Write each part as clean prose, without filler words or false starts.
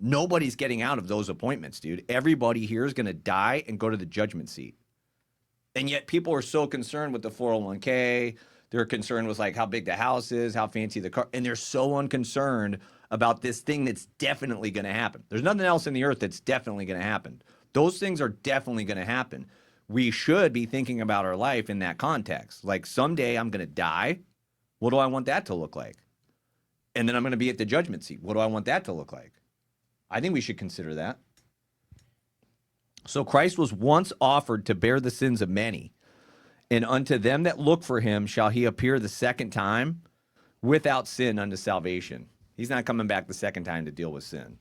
Nobody's getting out of those appointments, dude. Everybody here is going to die and go to the judgment seat. And yet people are so concerned with the 401k. They're concerned with like how big the house is, how fancy the car, and they're so unconcerned about this thing that's definitely going to happen. There's nothing else in the earth that's definitely going to happen. Those things are definitely going to happen. We should be thinking about our life in that context. Like someday I'm going to die. What do I want that to look like? And then I'm going to be at the judgment seat. What do I want that to look like? I think we should consider that. So Christ was once offered to bear the sins of many, and unto them that look for him shall he appear the second time without sin unto salvation. He's not coming back the second time to deal with sin.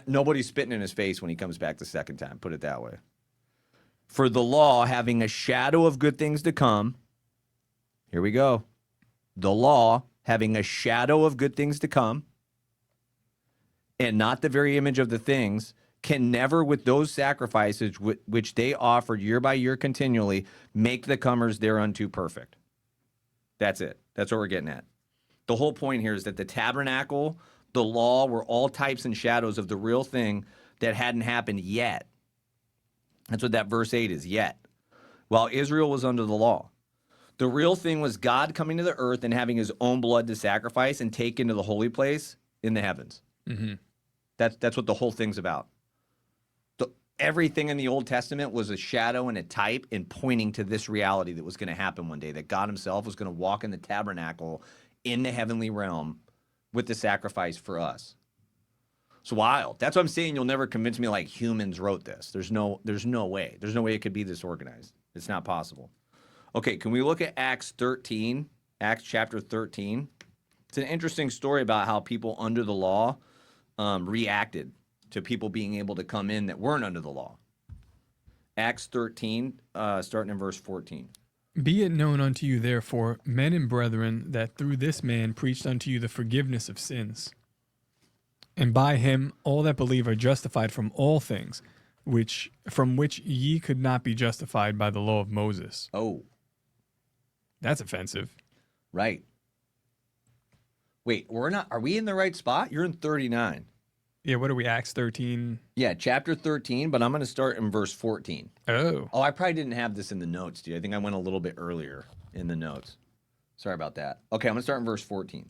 Nobody's spitting in his face when he comes back the second time, put it that way. For the law, having a shadow of good things to come, here we go. The law, having a shadow of good things to come, and not the very image of the things, can never with those sacrifices which they offered year by year continually make the comers thereunto perfect. That's it. That's what we're getting at. The whole point here is that the tabernacle, the law, were all types and shadows of the real thing that hadn't happened yet. That's what that verse 8 is, yet. While Israel was under the law. The real thing was God coming to the earth and having his own blood to sacrifice and take into the holy place in the heavens. Mm-hmm. That's what the whole thing's about. Everything in the Old Testament was a shadow and a type and pointing to this reality that was going to happen one day, that God himself was going to walk in the tabernacle in the heavenly realm with the sacrifice for us. It's wild. That's what I'm saying. You'll never convince me like humans wrote this. There's no way. There's no way it could be this organized. It's not possible. Okay, can we look at Acts 13, Acts chapter 13? It's an interesting story about how people under the law reacted to people being able to come in that weren't under the law. Acts 13, starting in verse 14. Be it known unto you, therefore, men and brethren, that through this man preached unto you the forgiveness of sins. And by him all that believe are justified from all things, from which ye could not be justified by the law of Moses. Oh. That's offensive. Right. Wait, are we in the right spot? You're in 39. Yeah, what are we, Acts 13? Yeah, chapter 13, but I'm going to start in verse 14. Oh, I probably didn't have this in the notes, dude. I think I went a little bit earlier in the notes. Sorry about that. Okay, I'm going to start in verse 14.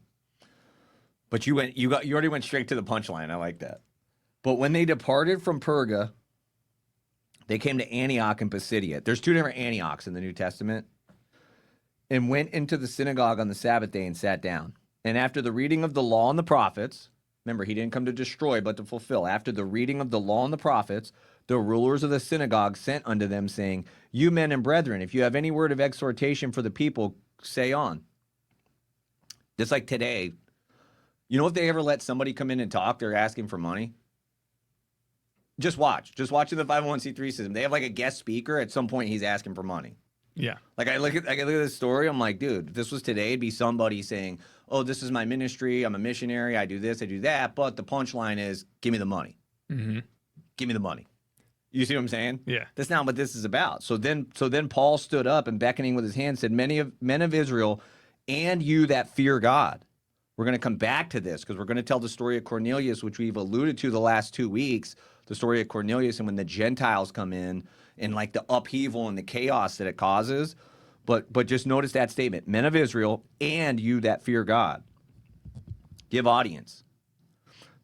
But you already went straight to the punchline. I like that. But when they departed from Perga, they came to Antioch and Pisidia. There's two different Antiochs in the New Testament. And went into the synagogue on the Sabbath day and sat down. And after the reading of the law and the prophets, remember, he didn't come to destroy, but to fulfill. After the reading of the law and the prophets, the rulers of the synagogue sent unto them, saying, You men and brethren, if you have any word of exhortation for the people, say on. Just like today, you know, if they ever let somebody come in and talk, they're asking for money. Just watch. Just watching the 501c3 system. They have like a guest speaker. At some point, he's asking for money. yeah. Like I look at this story, I'm like, dude, if this was today, it'd be somebody saying, oh, this is my ministry, I'm a missionary, I do this, I do that, but the punchline is, give me the money. Mm-hmm. Give me the money. You see what I'm saying? Yeah. That's not what this is about. So then Paul stood up and beckoning with his hand said, men of Israel, and you that fear God. We're going to come back to this because we're going to tell the story of Cornelius, which we've alluded to the last 2 weeks, the story of Cornelius and when the Gentiles come in and like the upheaval and the chaos that it causes. But just notice that statement, men of Israel, and you that fear God. Give audience.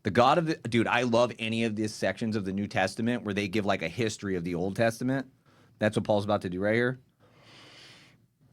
The God of the, dude, I love any of these sections of the New Testament where they give like a history of the Old Testament. That's what Paul's about to do right here.